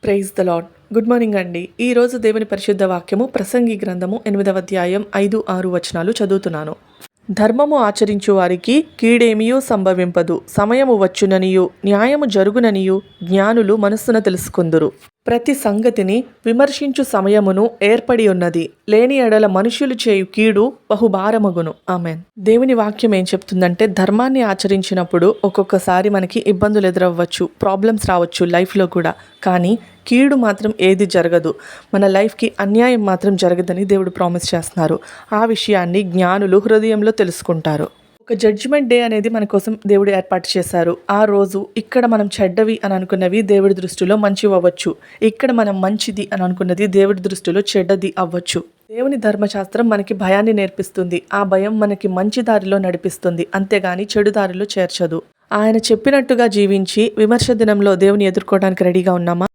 Praise the lord. Good morning అండి. ఈరోజు దేవుని పరిశుద్ధ వాక్యము ప్రసంగి గ్రంథము 8వ అధ్యాయం 5-6 వచనాలు చదువుతున్నాను. ధర్మము ఆచరించు వారికి కీడేమియూ సంభవింపదు. సమయము వచ్చుననియు న్యాయము జరుగుననియు జ్ఞానులు మనస్సున తెలుసుకుందురు. ప్రతి సంగతిని విమర్శించు సమయమును ఏర్పడి ఉన్నది. లేని ఎడల మనుషులు చేయు కీడు బహుభారమగును. ఆమెన్. దేవుని వాక్యం ఏం చెప్తుందంటే, ధర్మాన్ని ఆచరించినప్పుడు ఒక్కొక్కసారి మనకి ఇబ్బందులు ఎదురవ్వచ్చు, ప్రాబ్లమ్స్ రావచ్చు లైఫ్లో కూడా. కానీ కీడు మాత్రం ఏది జరగదు. మన లైఫ్కి అన్యాయం మాత్రం జరగదని దేవుడు ప్రామిస్ చేస్తున్నారు. ఆ విషయాన్ని జ్ఞానులు హృదయంలో తెలుసుకుంటారు. ఒక జడ్జిమెంట్ డే అనేది మన కోసం దేవుడు ఏర్పాటు చేశారు. ఆ రోజు ఇక్కడ మనం చెడ్డవి అని అనుకున్నవి దేవుడి దృష్టిలో మంచివి అవ్వచ్చు. ఇక్కడ మనం మంచిది అని అనుకున్నది దేవుడి దృష్టిలో చెడ్డది అవ్వచ్చు. దేవుని ధర్మశాస్త్రం మనకి భయాన్ని నేర్పిస్తుంది. ఆ భయం మనకి మంచి దారిలో నడిపిస్తుంది, అంతేగాని చెడు దారిలో చేర్చదు. ఆయన చెప్పినట్టుగా జీవించి విమర్శ దినంలో దేవుని ఎదుర్కోవడానికి రెడీగా ఉన్నామా?